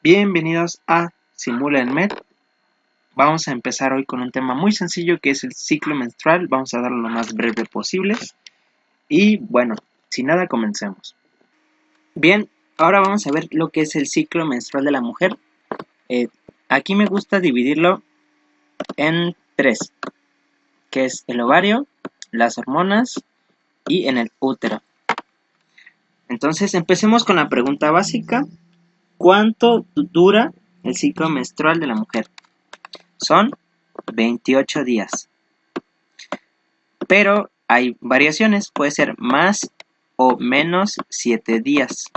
Bienvenidos a Simula en Med. Vamos a empezar hoy con un tema muy sencillo que es el ciclo menstrual. Vamos a darlo lo más breve posible. Y bueno, sin nada, comencemos. Bien, ahora vamos a ver lo que es el ciclo menstrual de la mujer. Aquí me gusta dividirlo en tres, que es el ovario, las hormonas y en el útero. Entonces empecemos con la pregunta básica. ¿Cuánto dura el ciclo menstrual de la mujer? Son 28 días. Pero hay variaciones, puede ser más o menos 7 días.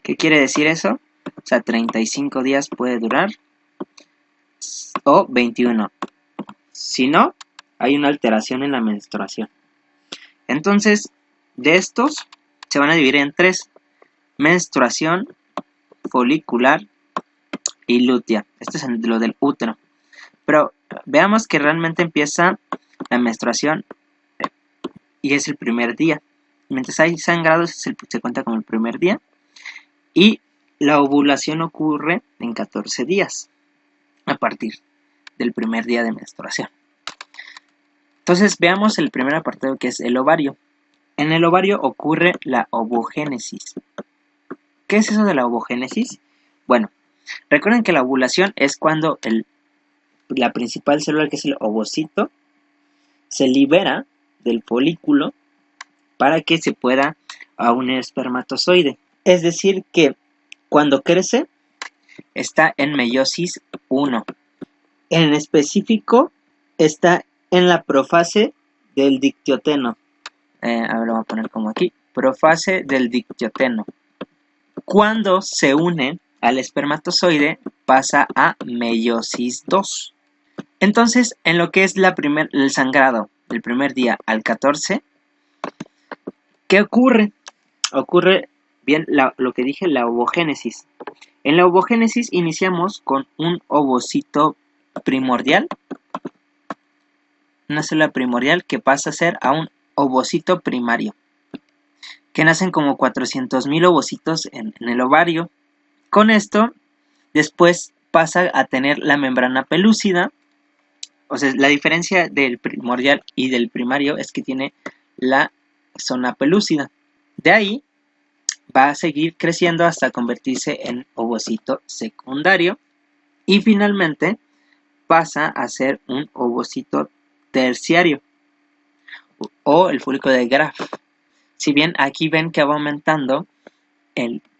¿Qué quiere decir eso? O sea, 35 días puede durar o 21. Si no, hay una alteración en la menstruación. Entonces, de estos se van a dividir en tres: menstruación, folicular y lútea. Esto es lo del útero. Pero veamos que realmente empieza la menstruación y es el primer día. Mientras hay sangrados se cuenta como el primer día. Y la ovulación ocurre en 14 días a partir del primer día de menstruación. Entonces veamos el primer apartado, que es el ovario. En el ovario ocurre la ovogénesis. ¿Qué es eso de la ovogénesis? Bueno, recuerden que la ovulación es cuando la principal célula, que es el ovocito, se libera del folículo para que se pueda unir el espermatozoide. Es decir, que cuando crece está en meiosis 1. En específico está en la profase del dictioteno. A ver, lo voy a poner como aquí. Profase del dictioteno. Cuando se une al espermatozoide pasa a meiosis 2. Entonces, en lo que es el sangrado del primer día al 14, ¿qué ocurre? Ocurre bien lo que dije, la ovogénesis. En la ovogénesis iniciamos con un ovocito primordial, una célula primordial que pasa a ser a un ovocito primario, que nacen como 400.000 ovocitos en el ovario. Con esto, después pasa a tener la membrana pelúcida. O sea, la diferencia del primordial y del primario es que tiene la zona pelúcida. De ahí va a seguir creciendo hasta convertirse en ovocito secundario y finalmente pasa a ser un ovocito terciario o el folículo de Graf. Si bien aquí ven que va aumentando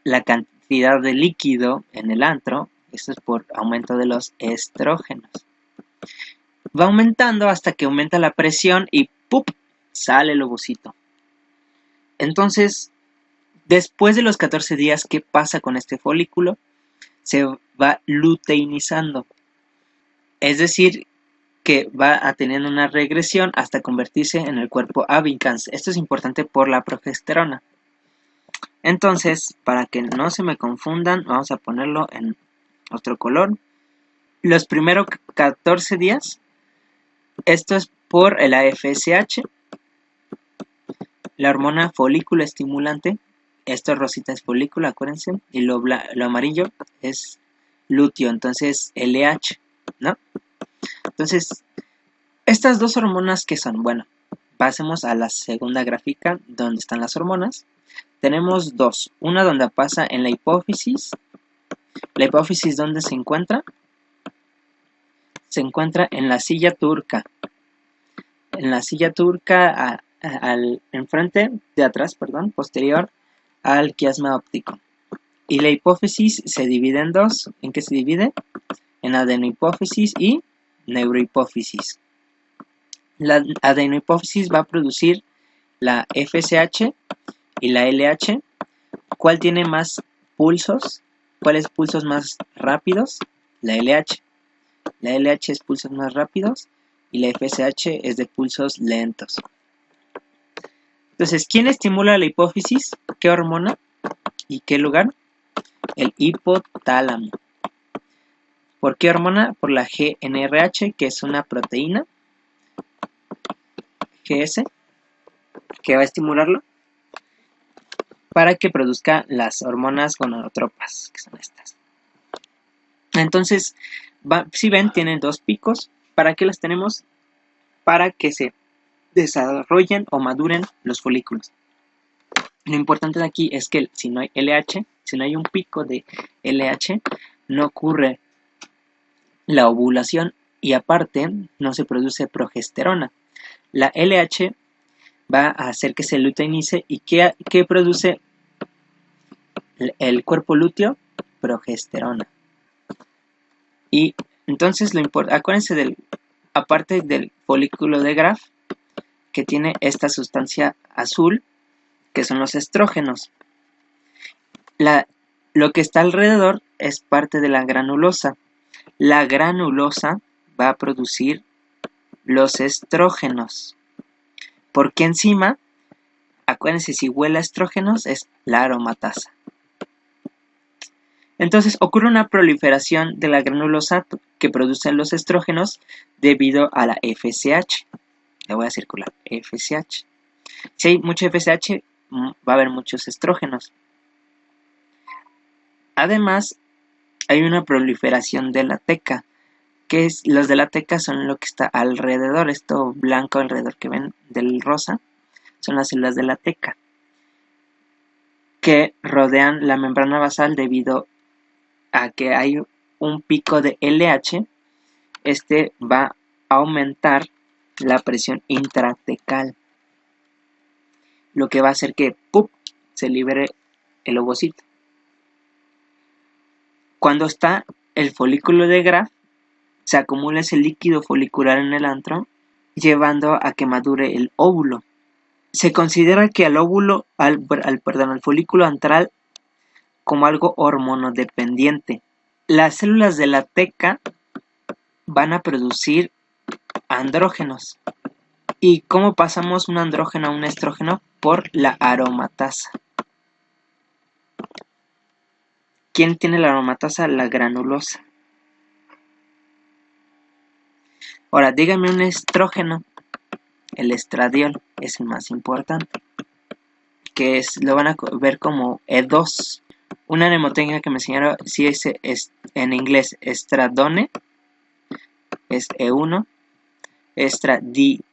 la cantidad de líquido en el antro, esto es por aumento de los estrógenos. Va aumentando hasta que aumenta la presión y ¡pup!, sale el ovocito. Entonces, después de los 14 días, ¿qué pasa con este folículo? Se va luteinizando. Es decir, que va a tener una regresión hasta convertirse en el cuerpo abincans. Esto es importante por la progesterona. Entonces, para que no se me confundan, vamos a ponerlo en otro color. Los primeros 14 días, esto es por el FSH, la hormona folículo estimulante. Esto rosita es folículo, acuérdense, y lo amarillo es lúteo, entonces LH, ¿no? Entonces, estas dos hormonas, ¿qué son? Bueno, pasemos a la segunda gráfica donde están las hormonas. Tenemos dos, una donde pasa en la hipófisis. La hipófisis, ¿dónde se encuentra? Se encuentra en la silla turca. En la silla turca, enfrente, de atrás, perdón, posterior al quiasma óptico. Y la hipófisis se divide en dos. ¿En qué se divide? En adenohipófisis y neurohipófisis. La adenohipófisis va a producir la FSH y la LH. ¿Cuál tiene más pulsos? ¿Cuáles pulsos más rápidos? La LH. La LH es pulsos más rápidos y la FSH es de pulsos lentos. Entonces, ¿quién estimula la hipófisis? ¿Qué hormona? ¿Y qué lugar? El hipotálamo. ¿Por qué hormona? Por la GnRH, que es una proteína, GS, que va a estimularlo. para que produzca las hormonas gonadotropas, que son estas. Entonces, si ven, tienen dos picos. ¿Para qué las tenemos? Para que se desarrollen o maduren los folículos. Lo importante de aquí es que si no hay LH, si no hay un pico de LH, no ocurre la ovulación y aparte no se produce progesterona. La LH va a hacer que se luteinice y ¿qué produce el cuerpo lúteo? Progesterona. Y entonces acuérdense aparte del folículo de Graf, que tiene esta sustancia azul, que son los estrógenos. Lo que está alrededor es parte de la granulosa. La granulosa va a producir los estrógenos. Porque encima, acuérdense, si huele a estrógenos, es la aromatasa. Entonces ocurre una proliferación de la granulosa que producen los estrógenos debido a la FSH. Le voy a circular, FSH. Si hay mucho FSH, va a haber muchos estrógenos. Además, hay una proliferación de la teca, los de la teca son lo que está alrededor, esto blanco alrededor que ven del rosa, son las células de la teca, que rodean la membrana basal debido a que hay un pico de LH, este va a aumentar la presión intratecal, lo que va a hacer que se libere el ovocito. Cuando está el folículo de Graf, se acumula ese líquido folicular en el antro, llevando a que madure el óvulo. Se considera que al óvulo, al folículo antral, como algo hormonodependiente. Las células de la teca van a producir andrógenos. ¿Y cómo pasamos un andrógeno a un estrógeno? Por la aromatasa. ¿Quién tiene la aromatasa? La granulosa. Ahora, díganme un estrógeno. El estradiol es el más importante, que lo van a ver como E2. Una mnemotécnica que me enseñaron, si es en inglés estradone, es E1, estradiol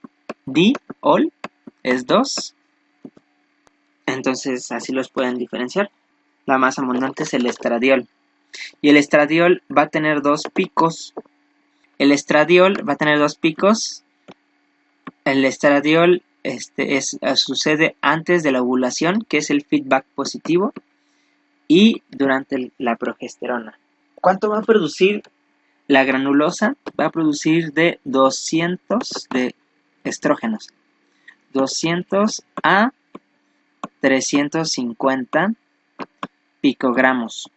es 2. Entonces así los pueden diferenciar. La más abundante es el estradiol. Y el estradiol va a tener dos picos. El estradiol va a tener dos picos. El estradiol sucede antes de la ovulación, que es el feedback positivo, y durante la progesterona. ¿Cuánto va a producir la granulosa? Va a producir de 200 de estrógenos. 200 a 350 picogramos.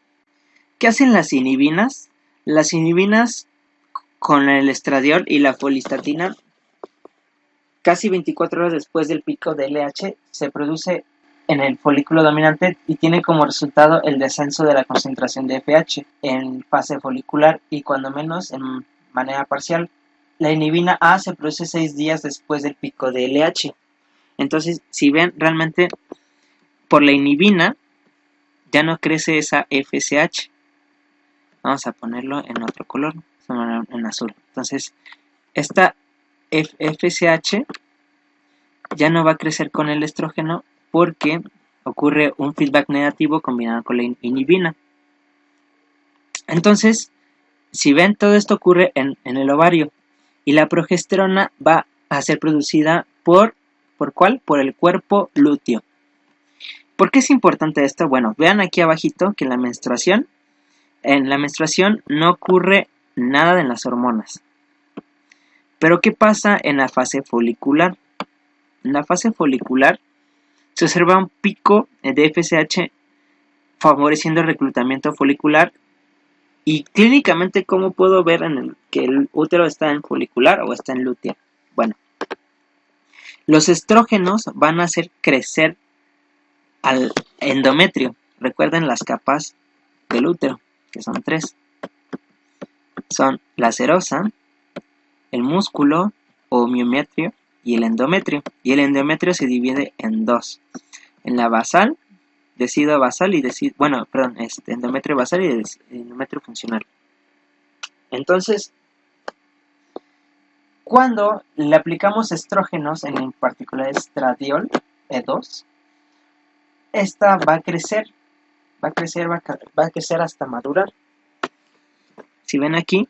¿Qué hacen las inhibinas? Las inhibinas con el estradiol y la folistatina, casi 24 horas después del pico de LH, se produce en el folículo dominante y tiene como resultado el descenso de la concentración de FH en fase folicular y cuando menos en manera parcial. La inhibina A se produce 6 días después del pico de LH. Entonces, si ven, realmente por la inhibina ya no crece esa FSH. Vamos a ponerlo en otro color, en azul. Entonces, esta FSH ya no va a crecer con el estrógeno porque ocurre un feedback negativo combinado con la inhibina. Entonces, si ven, todo esto ocurre en el ovario y la progesterona va a ser producida ¿por cuál? Por el cuerpo lúteo. ¿Por qué es importante esto? Bueno, vean aquí abajito que en la menstruación no ocurre nada en las hormonas. Pero ¿qué pasa en la fase folicular? En la fase folicular se observa un pico de FSH favoreciendo el reclutamiento folicular. Y clínicamente, ¿cómo puedo ver que el útero está en folicular o está en lútea? Bueno, los estrógenos van a hacer crecer al endometrio. Recuerden las capas del útero, que son 3. Son la serosa, el músculo o miometrio y el endometrio. Y el endometrio se divide en 2. En la basal deciduo basal y endometrio basal y endometrio funcional. Entonces, cuando le aplicamos estrógenos, en particular estradiol E2, esta va a crecer hasta madurar. Si ven aquí,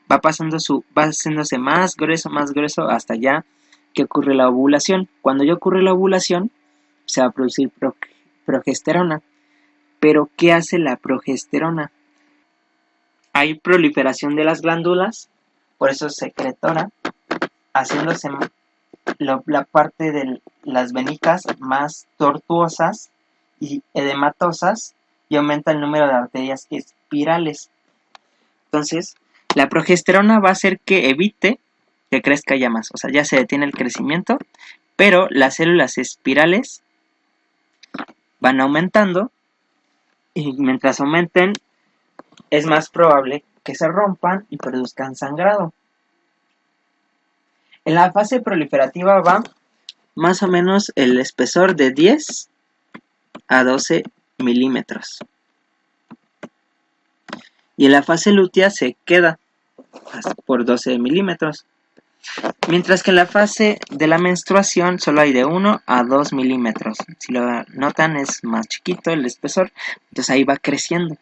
va haciéndose más grueso hasta ya que ocurre la ovulación. Cuando ya ocurre la ovulación, se va a producir progesterona. Pero, ¿qué hace la progesterona? Hay proliferación de las glándulas, por eso secretora, haciéndose la parte de las venicas más tortuosas y edematosas, y aumenta el número de arterias espirales. Entonces, la progesterona va a hacer que evite que crezca ya más, o sea, ya se detiene el crecimiento, pero las células espirales van aumentando, y mientras aumenten es más probable que se rompan y produzcan sangrado. En la fase proliferativa va más o menos el espesor de 10 a 12 milímetros. Y en la fase lútea se queda por 12 milímetros. Mientras que en la fase de la menstruación solo hay de 1 a 2 milímetros. Si lo notan, es más chiquito el espesor, entonces ahí va creciendo.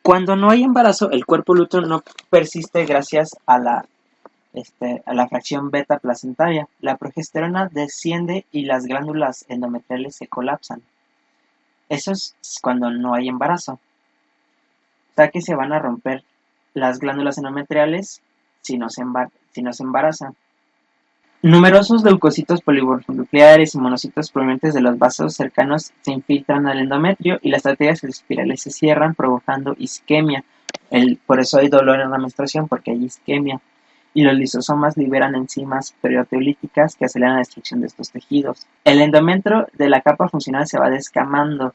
Cuando no hay embarazo, el cuerpo lúteo no persiste gracias a la fracción beta placentaria. La progesterona desciende y las glándulas endometriales se colapsan. Eso es cuando no hay embarazo. O sea que se van a romper las glándulas endometriales si no se embarazan. Numerosos leucocitos polinucleares y monocitos provenientes de los vasos cercanos se infiltran al endometrio y las arterias espirales se cierran, provocando isquemia. Por eso hay dolor en la menstruación, porque hay isquemia. Y los lisosomas liberan enzimas proteolíticas que aceleran la destrucción de estos tejidos. El endometrio de la capa funcional se va descamando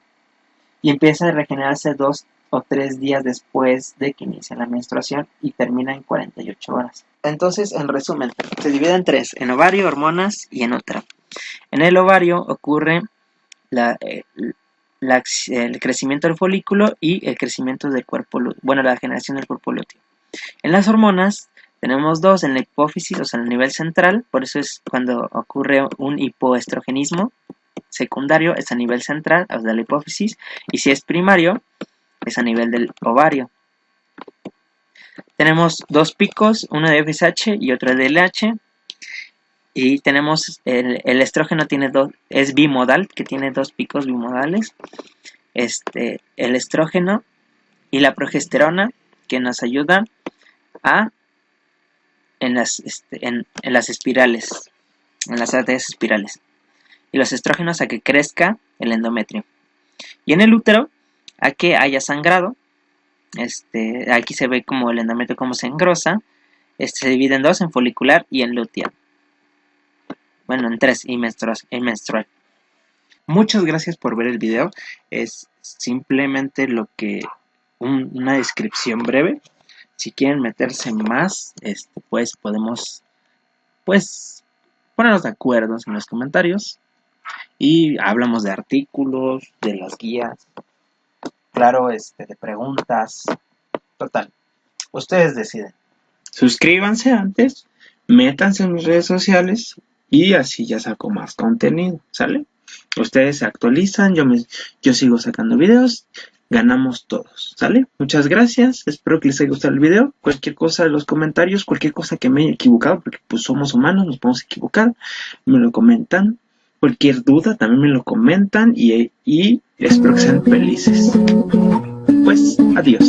y empieza a regenerarse 2 o 3 días después de que inicia la menstruación y termina en 48 horas. Entonces, en resumen, se divide en 3, en ovario, hormonas y en útero. En el ovario ocurre el crecimiento del folículo y el crecimiento del cuerpo lúteo, la generación del cuerpo lúteo. En las hormonas tenemos 2, en la hipófisis, o sea, en el nivel central, por eso es cuando ocurre un hipoestrogenismo. Secundario es a nivel central, o sea, la hipófisis, y si es primario, es a nivel del ovario. Tenemos 2 picos, uno de FSH y otro de LH, y tenemos el estrógeno es bimodal, que tiene 2 picos bimodales, el estrógeno y la progesterona, que nos ayuda en las espirales, en las arterias espirales, y los estrógenos a que crezca el endometrio. Y en el útero, a que haya sangrado. Aquí se ve como el endometrio como se engrosa. Se divide en 2, en folicular y en lútea. Bueno, en 3, y menstrual. Muchas gracias por ver el video. Es simplemente una descripción breve. Si quieren meterse más, pues podemos ponernos de acuerdo en los comentarios. Y hablamos de artículos, de las guías, claro, de preguntas. Total, ustedes deciden. Suscríbanse antes, métanse en mis redes sociales y así ya saco más contenido, ¿sale? Ustedes se actualizan, yo sigo sacando videos, ganamos todos, ¿sale? Muchas gracias, espero que les haya gustado el video. Cualquier cosa en los comentarios, cualquier cosa que me haya equivocado, porque pues somos humanos, nos podemos equivocar, me lo comentan. Cualquier duda también me lo comentan y espero que sean felices. Pues, adiós.